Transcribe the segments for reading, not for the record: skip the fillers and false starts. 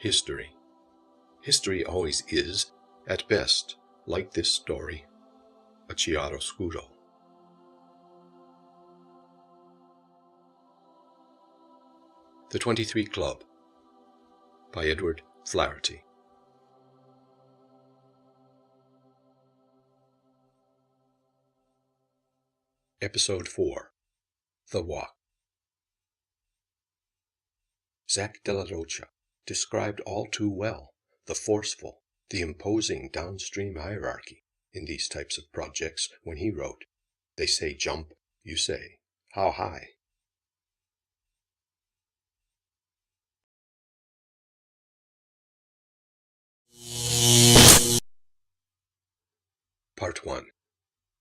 History. History always is, at best, like this story, a chiaroscuro. The 23 Club by Edward Flaherty. Episode 4. The Walk. Zach de la Rocha described all too well the forceful, the imposing downstream hierarchy in these types of projects when he wrote, "They say jump, you say, how high?" Part 1.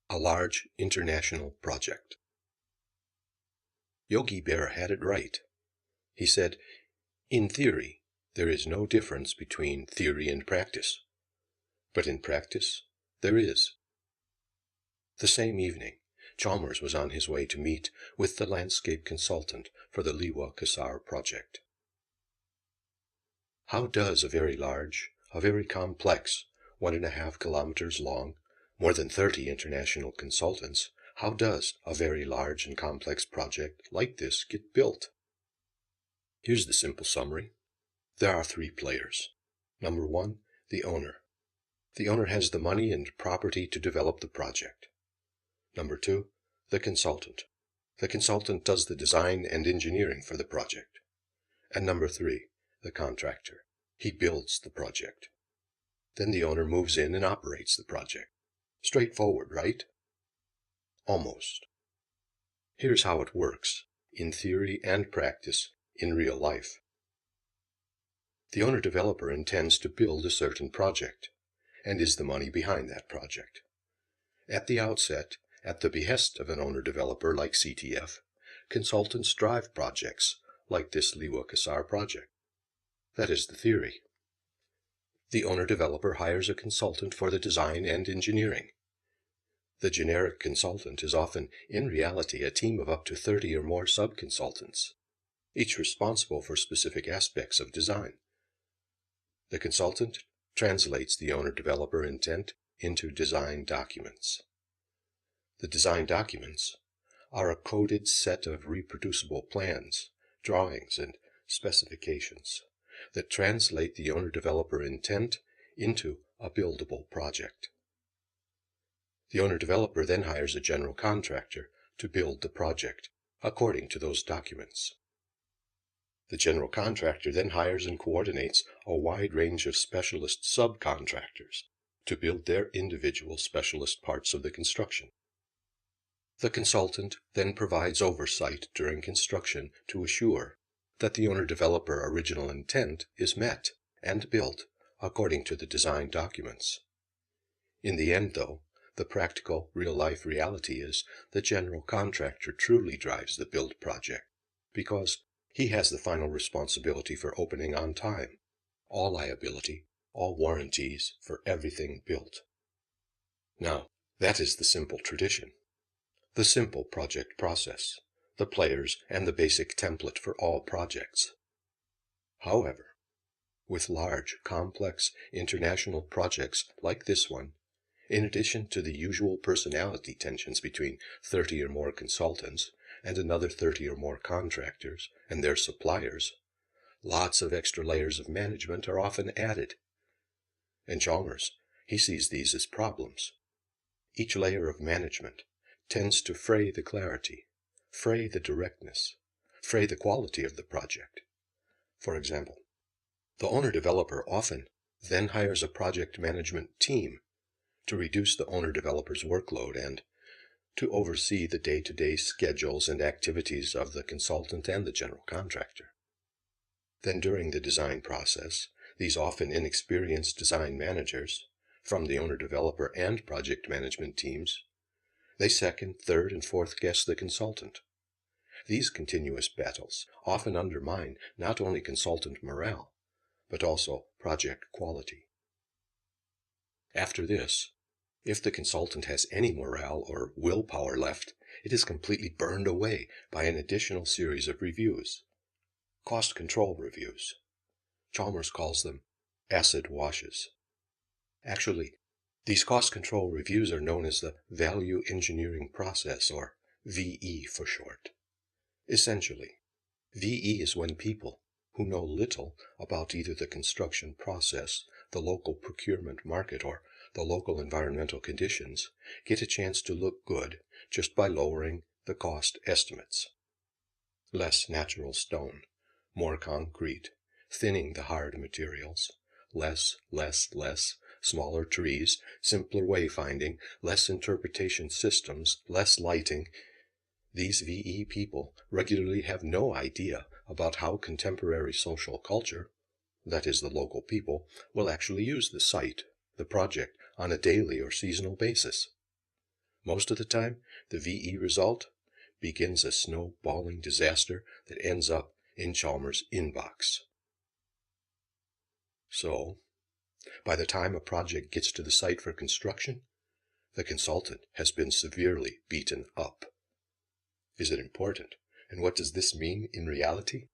A large international project. Yogi Bear had it right. He said, "In theory, there is no difference between theory and practice. But in practice, there is." The same evening, Chalmers was on his way to meet with the landscape consultant for the Liwa Kasar project. How does a very large, a very complex, 1.5 kilometers long, more than 30 international consultants, how does a very large and complex project like this get built? Here's the simple summary. There are 3 players. Number 1, the owner. The owner has the money and property to develop the project. Number 2, the consultant. The consultant does the design and engineering for the project. And number 3, the contractor. He builds the project. Then the owner moves in and operates the project. Straightforward, right? Almost. Here's how it works, in theory and practice, in real life. The owner-developer intends to build a certain project, and is the money behind that project. At the outset, at the behest of an owner-developer like CTF, consultants drive projects like this Liwa Kasar project. That is the theory. The owner-developer hires a consultant for the design and engineering. The generic consultant is often, in reality, a team of up to 30 or more sub-consultants, each responsible for specific aspects of design. The consultant translates the owner-developer intent into design documents. The design documents are a coded set of reproducible plans, drawings, and specifications that translate the owner-developer intent into a buildable project. The owner-developer then hires a general contractor to build the project according to those documents. The general contractor then hires and coordinates a wide range of specialist subcontractors to build their individual specialist parts of the construction. The consultant then provides oversight during construction to assure that the owner-developer original intent is met and built according to the design documents. In the end, though, the practical, real-life reality is the general contractor truly drives the build project, because he has the final responsibility for opening on time, all liability, all warranties for everything built. Now, that is the simple tradition, the simple project process, the players and the basic template for all projects. However, with large, complex, international projects like this one, in addition to the usual personality tensions between 30 or more consultants and another 30 or more contractors and their suppliers, lots of extra layers of management are often added. And Chalmers, he sees these as problems. Each layer of management tends to fray the clarity, fray the directness, fray the quality of the project. For example, the owner-developer often then hires a project management team to reduce the owner-developer's workload and to oversee the day-to-day schedules and activities of the consultant and the general contractor. Then during the design process, these often inexperienced design managers, from the owner-developer and project management teams, they second, third, and fourth guess the consultant. These continuous battles often undermine not only consultant morale, but also project quality. After this, if the consultant has any morale or willpower left, it is completely burned away by an additional series of reviews, cost control reviews, Chalmers calls them acid washes. Actually, these cost control reviews are known as the value engineering process, or VE for short. Essentially, VE is when people who know little about either the construction process, the local procurement market, or the local environmental conditions get a chance to look good just by lowering the cost estimates. Less natural stone, more concrete, thinning the hard materials, less, smaller trees, simpler wayfinding, less interpretation systems, less lighting. These VE people regularly have no idea about how contemporary social culture, that is the local people, will actually use the site, the project, on a daily or seasonal basis. Most of the time, the VE result begins a snowballing disaster that ends up in Chalmers' inbox. So, by the time a project gets to the site for construction, the consultant has been severely beaten up. Is it important? And what does this mean in reality?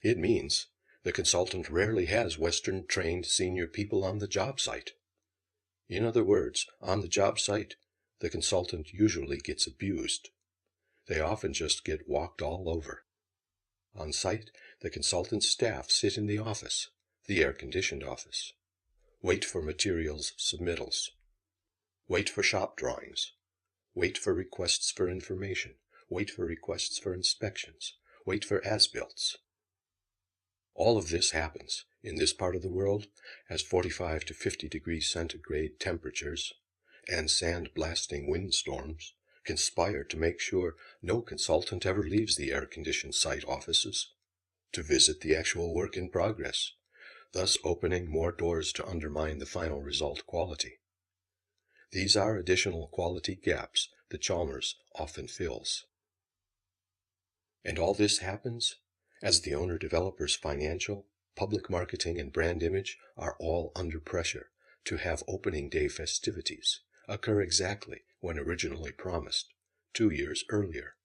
It means the consultant rarely has Western-trained senior people on the job site. In other words, on the job site, the consultant usually gets abused. They often just get walked all over. On site, the consultant's staff sit in the office, the air-conditioned office, wait for materials submittals, wait for shop drawings, wait for requests for information, wait for requests for inspections, wait for as-builts. All of this happens in this part of the world as 45 to 50 degrees centigrade temperatures and sand-blasting windstorms conspire to make sure no consultant ever leaves the air-conditioned site offices to visit the actual work in progress, thus opening more doors to undermine the final result quality. These are additional quality gaps that Chalmers often fills. And all this happens as the owner-developer's financial, public marketing, and brand image are all under pressure to have opening day festivities occur exactly when originally promised, 2 years earlier.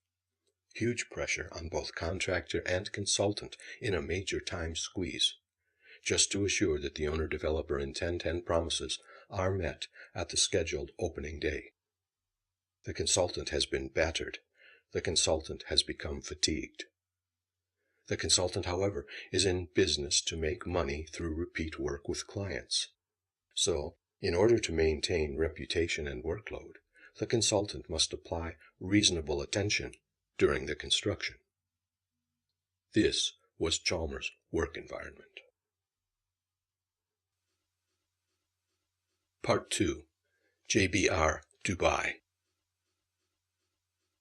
Huge pressure on both contractor and consultant in a major time squeeze, just to assure that the owner-developer and 1010 promises are met at the scheduled opening day. The consultant has been battered. The consultant has become fatigued. The consultant, however, is in business to make money through repeat work with clients. So, in order to maintain reputation and workload, the consultant must apply reasonable attention during the construction. This was Chalmers' work environment. Part 2. JBR, Dubai.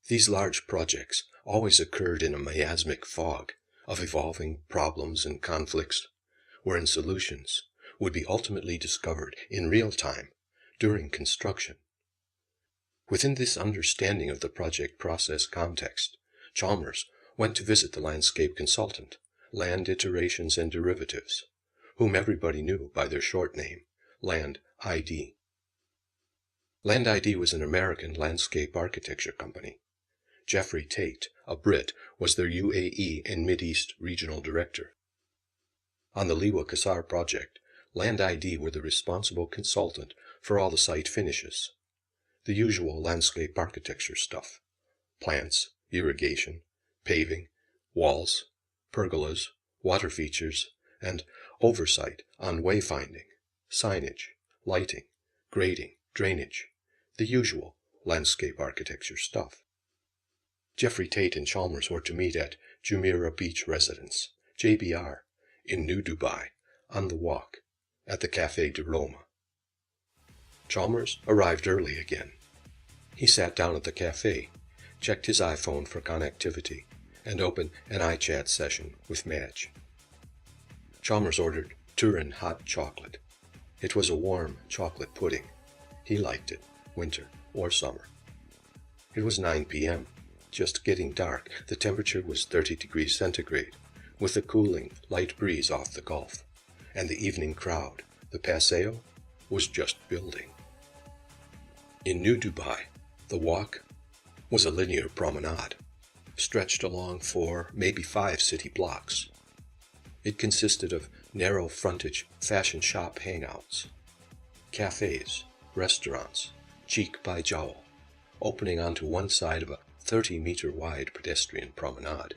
These large projects always occurred in a miasmic fog of evolving problems and conflicts, wherein solutions would be ultimately discovered in real time during construction. Within this understanding of the project process context, Chalmers went to visit the landscape consultant, Land Iterations and Derivatives, whom everybody knew by their short name, Land ID. Land ID was an American landscape architecture company. Jeffrey Tate, a Brit, was their UAE and Mideast regional director. On the Liwa Qasar project, Land ID were the responsible consultant for all the site finishes. The usual landscape architecture stuff: plants, irrigation, paving, walls, pergolas, water features, and oversight on wayfinding, signage, lighting, grading, drainage, the usual landscape architecture stuff. Jeffrey Tate and Chalmers were to meet at Jumeirah Beach Residence, JBR, in New Dubai, on the walk, at the Café de Roma. Chalmers arrived early again. He sat down at the cafe, checked his iPhone for connectivity, and opened an iChat session with Madge. Chalmers ordered Turin hot chocolate. It was a warm chocolate pudding. He liked it, winter or summer. It was 9 p.m., just getting dark. The temperature was 30 degrees centigrade, with a cooling, light breeze off the Gulf, and the evening crowd, the Paseo, was just building. In New Dubai, the walk was a linear promenade, stretched along 4, maybe 5 city blocks. It consisted of narrow frontage fashion shop hangouts, cafes, restaurants, cheek by jowl, opening onto one side of a 30-meter wide pedestrian promenade.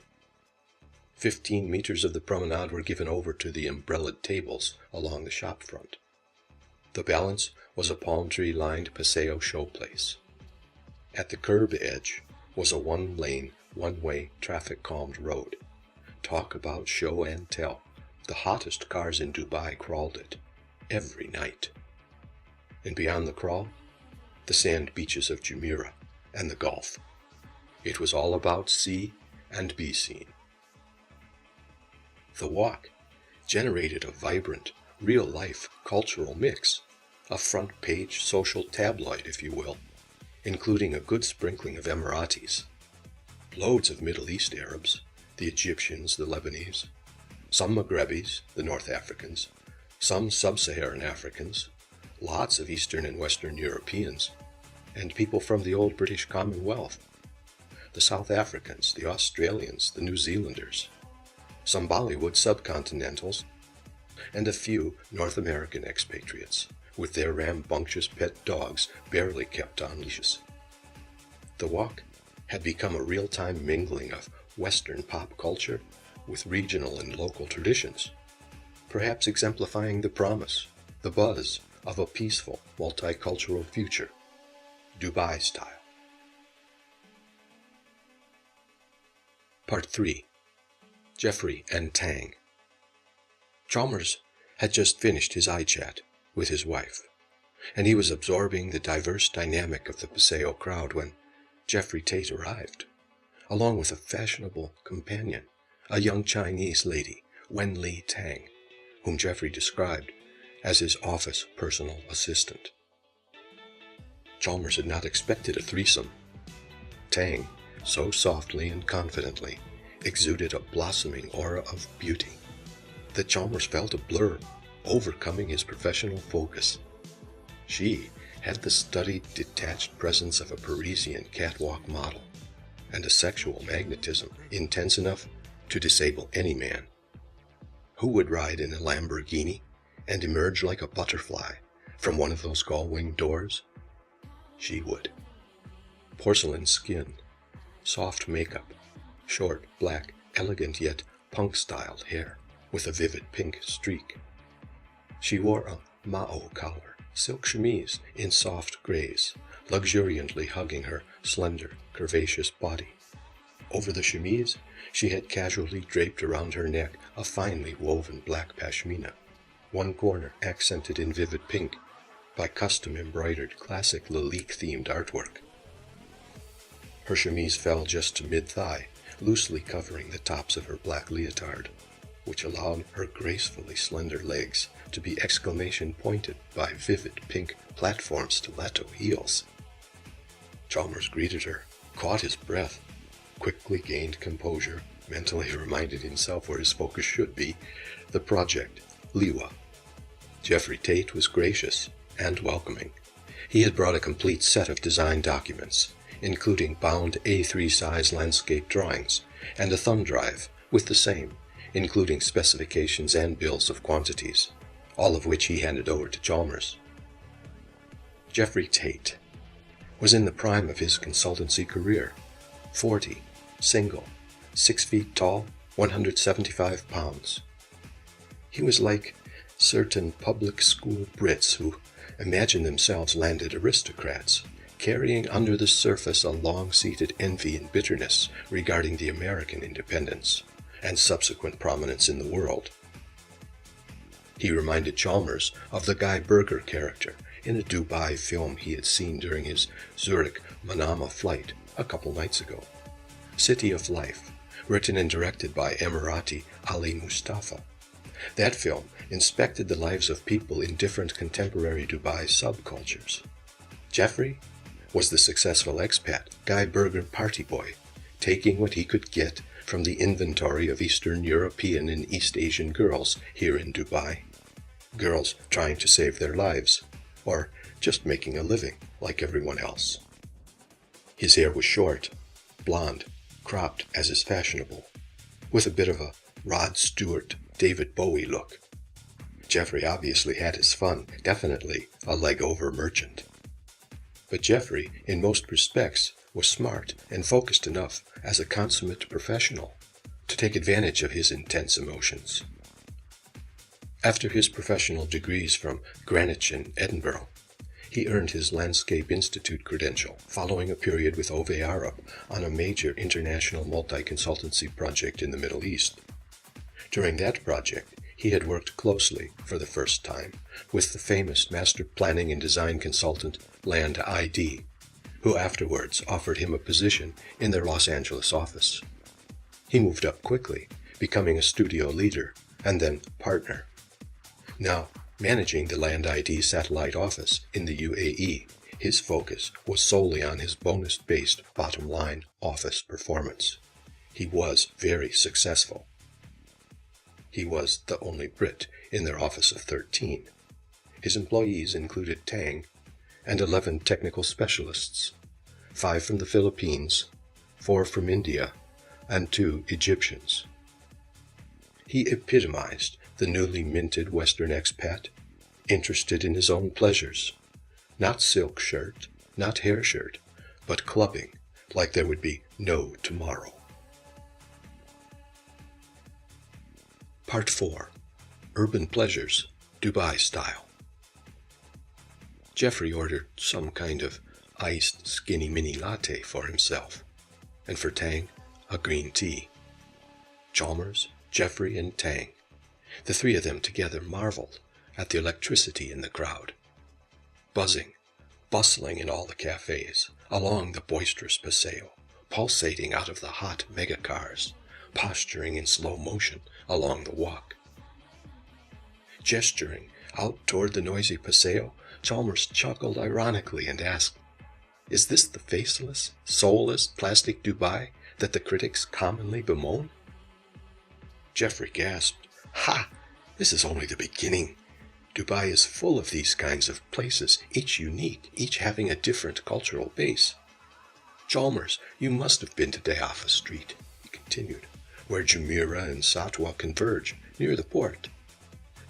15 meters of the promenade were given over to the umbrellaed tables along the shop front. The balance was a palm tree-lined paseo showplace. At the curb edge was a one-lane, one-way, traffic-calmed road. Talk about show and tell. The hottest cars in Dubai crawled it, every night. And beyond the crawl, the sand beaches of Jumeirah and the Gulf. It was all about see and be seen. The walk generated a vibrant, real-life cultural mix, a front-page social tabloid, if you will, including a good sprinkling of Emiratis, loads of Middle East Arabs, the Egyptians, the Lebanese, some Maghrebis, the North Africans, some Sub-Saharan Africans, lots of Eastern and Western Europeans, and people from the old British Commonwealth, the South Africans, the Australians, the New Zealanders, some Bollywood subcontinentals, and a few North American expatriates, with their rambunctious pet dogs barely kept on leashes. The walk had become a real-time mingling of Western pop culture with regional and local traditions, perhaps exemplifying the promise, the buzz of a peaceful, multicultural future, Dubai style. Part 3. Jeffrey and Tang. Chalmers had just finished his eye chat with his wife, and he was absorbing the diverse dynamic of the Paseo crowd when Jeffrey Tate arrived, along with a fashionable companion, a young Chinese lady, Wen Li Tang, whom Jeffrey described as his office personal assistant. Chalmers had not expected a threesome. Tang, so softly and confidently, exuded a blossoming aura of beauty that Chalmers felt a blur overcoming his professional focus. She had the studied, detached presence of a Parisian catwalk model, and a sexual magnetism intense enough to disable any man. Who would ride in a Lamborghini and emerge like a butterfly from one of those gull-wing doors? She would. Porcelain skin, soft makeup, short, black, elegant yet punk-styled hair with a vivid pink streak. She wore a Mao collar, silk chemise in soft grays, luxuriantly hugging her slender, curvaceous body. Over the chemise, she had casually draped around her neck a finely woven black pashmina, one corner accented in vivid pink by custom-embroidered classic Lalique-themed artwork. Her chemise fell just to mid-thigh, loosely covering the tops of her black leotard, which allowed her gracefully slender legs to be exclamation-pointed by vivid pink platform stiletto heels. Chalmers greeted her, caught his breath, quickly gained composure, mentally reminded himself where his focus should be, the project, Liwa. Jeffrey Tate was gracious and welcoming. He had brought a complete set of design documents, including bound A3 size landscape drawings, and a thumb drive with the same, including specifications and bills of quantities, all of which he handed over to Chalmers. Jeffrey Tate was in the prime of his consultancy career, 40, single, 6 feet tall, 175 pounds. He was like certain public school Brits who imagine themselves landed aristocrats, carrying under the surface a long-seated envy and bitterness regarding the American independence and subsequent prominence in the world. He reminded Chalmers of the Guy Berger character in a Dubai film he had seen during his Zurich-Manama flight a couple nights ago. City of Life, written and directed by Emirati Ali Mustafa. That film inspected the lives of people in different contemporary Dubai subcultures. Jeffrey was the successful expat, Guy Berger party boy, taking what he could get from the inventory of Eastern European and East Asian girls here in Dubai. Girls trying to save their lives, or just making a living like everyone else. His hair was short, blonde, cropped as is fashionable, with a bit of a Rod Stewart David Bowie look. Jeffrey obviously had his fun, definitely a leg-over merchant. But Jeffrey, in most respects, was smart and focused enough as a consummate professional to take advantage of his intense emotions. After his professional degrees from Greenwich and Edinburgh, he earned his Landscape Institute credential following a period with Ove Arup on a major international multi-consultancy project in the Middle East. During that project, he had worked closely, for the first time, with the famous master planning and design consultant Land ID, who afterwards offered him a position in their Los Angeles office. He moved up quickly, becoming a studio leader and then partner. Now, managing the Land ID satellite office in the UAE, his focus was solely on his bonus-based bottom-line office performance. He was very successful. He was the only Brit in their office of 13. His employees included Tang and 11 technical specialists, 5 from the Philippines, 4 from India, and 2 Egyptians. He epitomized the newly minted Western expat, interested in his own pleasures. Not silk shirt, not hair shirt, but clubbing like there would be no tomorrow. Part 4. Urban Pleasures, Dubai Style. Jeffrey ordered some kind of iced skinny mini latte for himself, and for Tang, a green tea. Chalmers, Jeffrey, and Tang, the three of them together, marveled at the electricity in the crowd. Buzzing, bustling in all the cafes, along the boisterous paseo, pulsating out of the hot megacars, posturing in slow motion along the walk. Gesturing out toward the noisy paseo, Chalmers chuckled ironically and asked, "Is this the faceless, soulless plastic Dubai that the critics commonly bemoan?" Jeffrey gasped, "Ha! This is only the beginning. Dubai is full of these kinds of places, each unique, each having a different cultural base. Chalmers, you must have been to Dayaffa Street," he continued, "where Jumeirah and Satwa converge, near the port.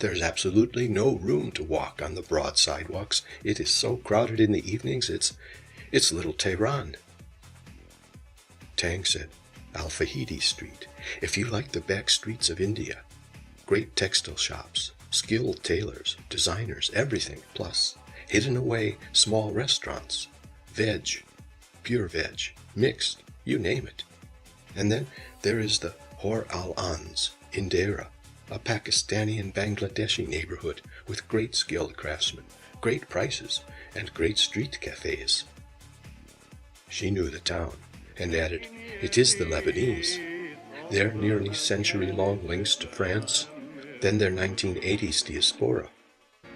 There's absolutely no room to walk on the broad sidewalks. It is so crowded in the evenings, it's little Tehran." Tang said, "Al-Fahidi Street, if you like the back streets of India. Great textile shops, skilled tailors, designers, everything, plus hidden away small restaurants, veg, pure veg, mixed, you name it. And then there is the Hor Al-Ans in Dera, a Pakistani and Bangladeshi neighborhood with great skilled craftsmen, great prices, and great street cafes." She knew the town, and added, "It is the Lebanese. Their nearly century-long links to France, then their 1980s diaspora,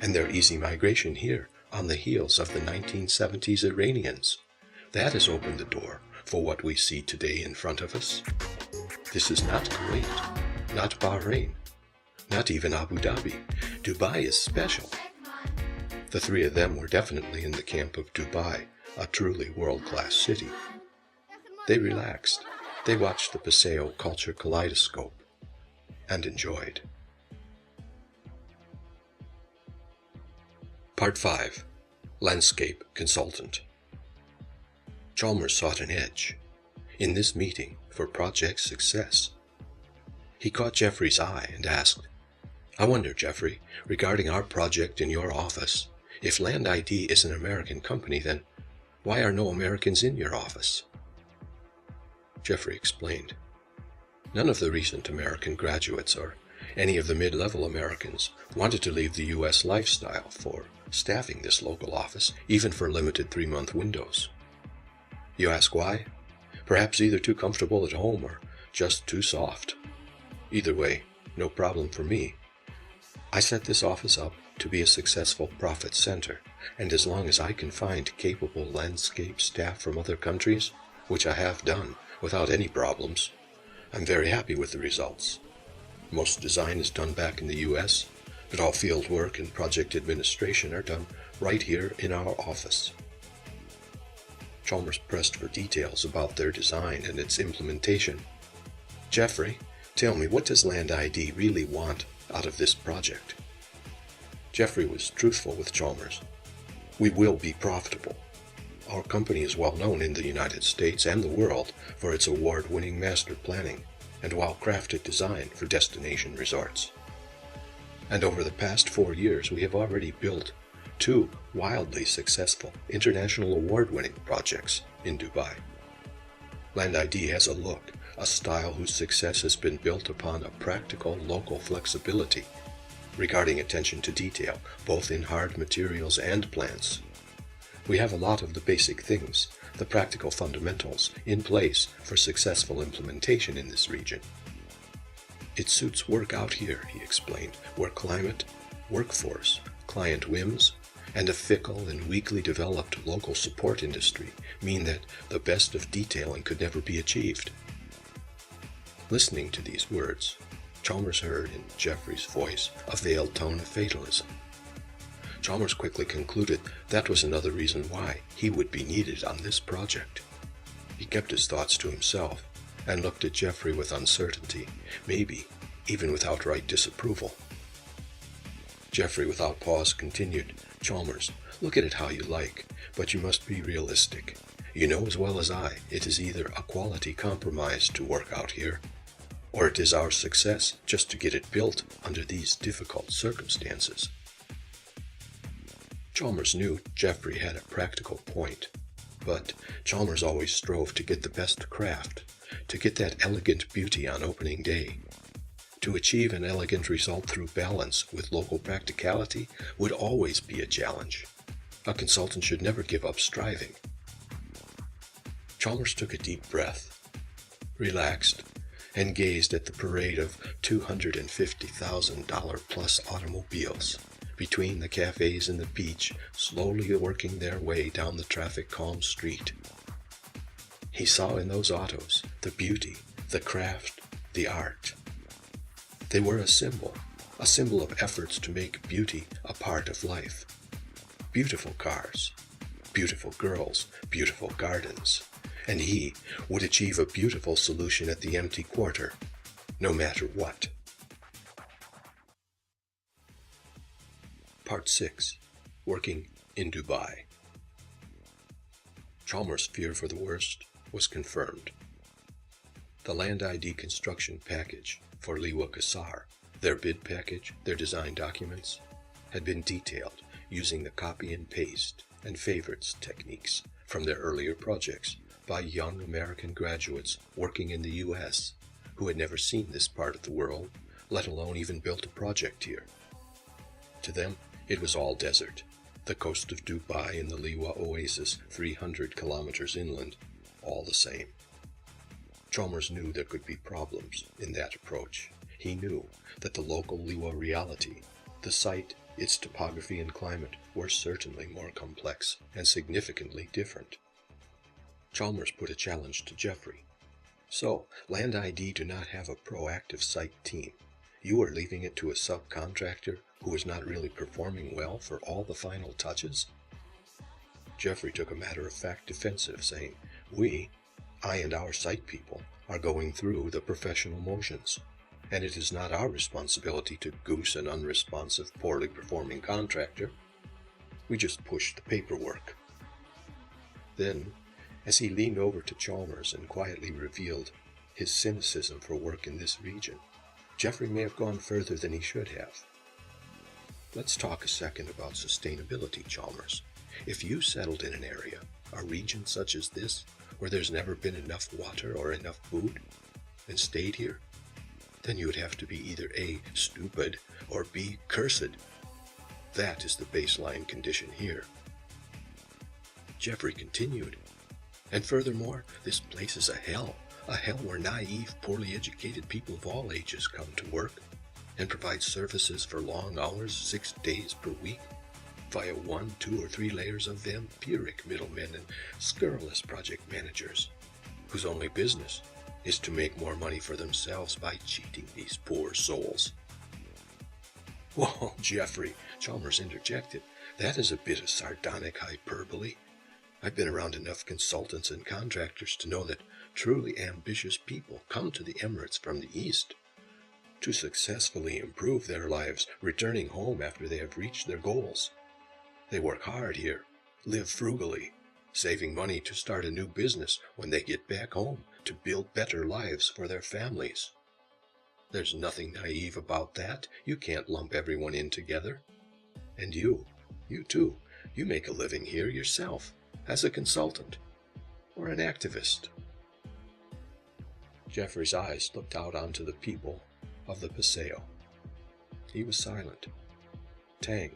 and their easy migration here on the heels of the 1970s Iranians. That has opened the door for what we see today in front of us. This is not Kuwait, not Bahrain, not even Abu Dhabi. Dubai is special." The three of them were definitely in the camp of Dubai, a truly world-class city. They relaxed. They watched the Paseo culture kaleidoscope and enjoyed. Part 5. Landscape Consultant. Chalmers sought an edge in this meeting for project success. He caught Jeffrey's eye and asked, "I wonder, Jeffrey, regarding our project in your office, if Land ID is an American company, then why are no Americans in your office?" Jeffrey explained. None of the recent American graduates or any of the mid-level Americans wanted to leave the U.S. lifestyle for staffing this local office, even for limited 3-month windows. You ask why? Perhaps either too comfortable at home or just too soft. Either way, no problem for me. I set this office up to be a successful profit center, and as long as I can find capable landscape staff from other countries, which I have done without any problems, I'm very happy with the results. Most design is done back in the U.S., but all field work and project administration are done right here in our office. Chalmers pressed for details about their design and its implementation. Jeffrey, Tell me, what does Land ID really want out of this project? Jeffrey was truthful with Chalmers. We will be profitable. Our company is well known in the United States and the world for its award-winning master planning and well-crafted design for destination resorts. And over the past 4 years, we have already built 2 wildly successful international award-winning projects in Dubai. Land ID has a look, a style whose success has been built upon a practical local flexibility regarding attention to detail, both in hard materials and plants. We have a lot of the basic things, the practical fundamentals, in place for successful implementation in this region. It suits work out here, he explained, where climate, workforce, client whims, and a fickle and weakly developed local support industry mean that the best of detailing could never be achieved. Listening to these words, Chalmers heard in Jeffrey's voice a veiled tone of fatalism. Chalmers quickly concluded that was another reason why he would be needed on this project. He kept his thoughts to himself and looked at Jeffrey with uncertainty, maybe even with outright disapproval. Jeffrey, without pause, continued, Chalmers, look at it how you like, but you must be realistic. You know as well as I, it is either a quality compromise to work out here, or it is our success just to get it built under these difficult circumstances. Chalmers knew Jeffrey had a practical point, but Chalmers always strove to get the best craft, to get that elegant beauty on opening day. To achieve an elegant result through balance with local practicality would always be a challenge. A consultant should never give up striving. Chalmers took a deep breath, relaxed, and gazed at the parade of $250,000 plus automobiles between the cafes and the beach, slowly working their way down the traffic-calm street. He saw in those autos the beauty, the craft, the art. They were a symbol of efforts to make beauty a part of life. Beautiful cars, beautiful girls, beautiful gardens, and he would achieve a beautiful solution at the empty quarter, no matter what. Part 6. Working in Dubai. Chalmers' fear for the worst was confirmed. The Land ID construction package for Liwa Qasar, their bid package, their design documents, had been detailed using the copy and paste and favorites techniques from their earlier projects by young American graduates working in the U.S. who had never seen this part of the world, let alone even built a project here. To them, it was all desert, the coast of Dubai and the Liwa Oasis 300 kilometers inland, all the same. Chalmers knew there could be problems in that approach. He knew that the local Liwa reality, the site, its topography and climate were certainly more complex and significantly different. Chalmers put a challenge to Jeffrey. So, Land ID do not have a proactive site team. You are leaving it to a subcontractor who is not really performing well for all the final touches? Jeffrey took a matter-of-fact defensive, saying, I and our site people, are going through the professional motions, and it is not our responsibility to goose an unresponsive, poorly performing contractor. We just push the paperwork. Then, as he leaned over to Chalmers and quietly revealed his cynicism for work in this region, Jeffrey may have gone further than he should have. Let's talk a second about sustainability, Chalmers. If you settled in an area, a region such as this, where there's never been enough water or enough food, and stayed here, then you would have to be either A, stupid, or B, cursed. That is the baseline condition here. Jeffrey continued, and furthermore, this place is a hell where naive, poorly educated people of all ages come to work and provide services for long hours, 6 days per week, via 1, 2, or 3 layers of vampiric middlemen and scurrilous project managers, whose only business is to make more money for themselves by cheating these poor souls. Whoa, Jeffrey, Chalmers interjected, that is a bit of sardonic hyperbole. I've been around enough consultants and contractors to know that truly ambitious people come to the Emirates from the East to successfully improve their lives, returning home after they have reached their goals. They work hard here, live frugally, saving money to start a new business when they get back home to build better lives for their families. There's nothing naive about that. You can't lump everyone in together. And you too, you make a living here yourself, as a consultant, or an activist. Jeffrey's eyes looked out onto the people of the Paseo. He was silent. Tang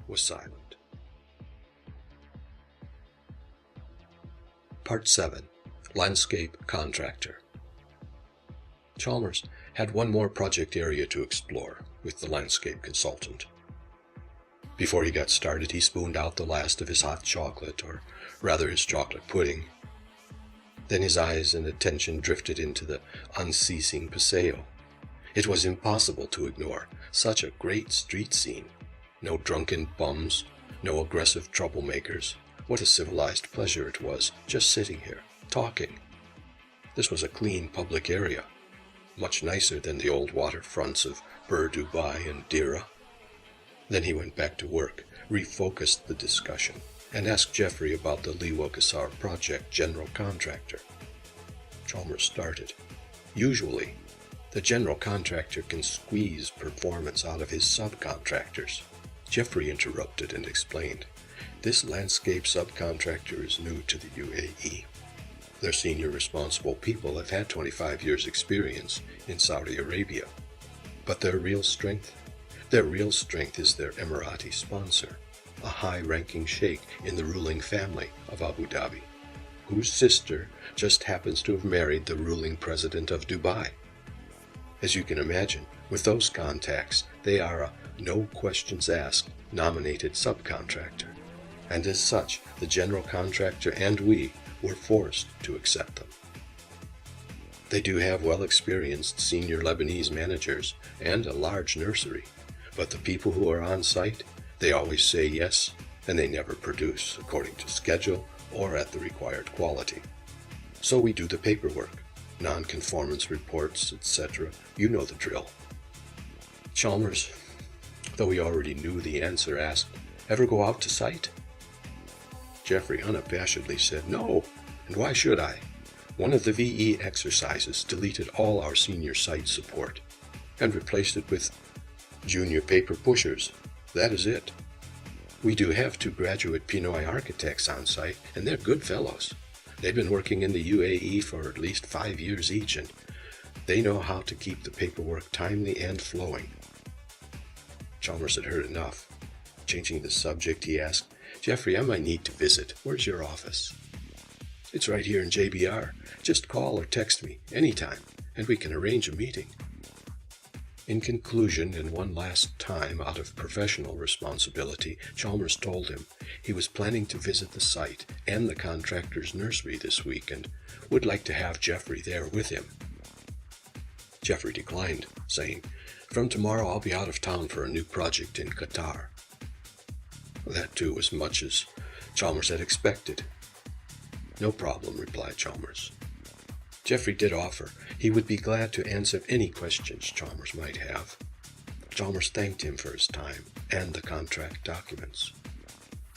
was silent. Part 7. Landscape Contractor. Chalmers had one more project area to explore with the landscape consultant. Before he got started, he spooned out the last of his hot chocolate, or rather his chocolate pudding. Then his eyes and attention drifted into the unceasing Paseo. It was impossible to ignore such a great street scene. No drunken bums, no aggressive troublemakers. What a civilized pleasure it was, just sitting here, talking. This was a clean public area, much nicer than the old waterfronts of Bur Dubai and Dira. Then he went back to work, refocused the discussion, and asked Jeffrey about the Liwa Kasar project general contractor. Chalmers started. Usually, the general contractor can squeeze performance out of his subcontractors. Jeffrey interrupted and explained. This landscape subcontractor is new to the UAE. Their senior responsible people have had 25 years' experience in Saudi Arabia. But their real strength is their Emirati sponsor, a high-ranking sheikh in the ruling family of Abu Dhabi, whose sister just happens to have married the ruling president of Dubai. As you can imagine, with those contacts, they are a no-questions-asked nominated subcontractor, and as such, the general contractor and we were forced to accept them. They do have well-experienced senior Lebanese managers and a large nursery, but the people who are on site, they always say yes, and they never produce according to schedule or at the required quality. So we do the paperwork, non-conformance reports, etc. You know the drill. Chalmers, though he already knew the answer, asked, "Ever go out to site?" Jeffrey unabashedly said, "No, and why should I? One of the VE exercises deleted all our senior site support and replaced it with junior paper pushers. That is it. We do have 2 graduate Pinoy architects on site, and they're good fellows. They've been working in the UAE for at least 5 years each, and they know how to keep the paperwork timely and flowing." Chalmers had heard enough. Changing the subject, he asked, "Jeffrey, I might need to visit. Where's your office?" "It's right here in JBR. Just call or text me anytime, and we can arrange a meeting." In conclusion, and one last time out of professional responsibility, Chalmers told him he was planning to visit the site and the contractor's nursery this week and would like to have Jeffrey there with him. Jeffrey declined, saying, "From tomorrow I'll be out of town for a new project in Qatar." That too was much as Chalmers had expected. "No problem," replied Chalmers. Jeffrey did offer he would be glad to answer any questions Chalmers might have. Chalmers thanked him for his time and the contract documents.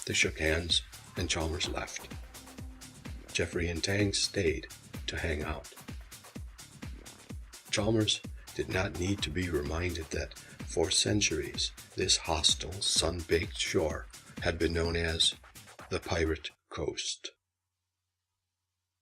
They shook hands, and Chalmers left. Jeffrey and Tang stayed to hang out. Chalmers did not need to be reminded that for centuries this hostile, sun-baked shore had been known as the Pirate Coast.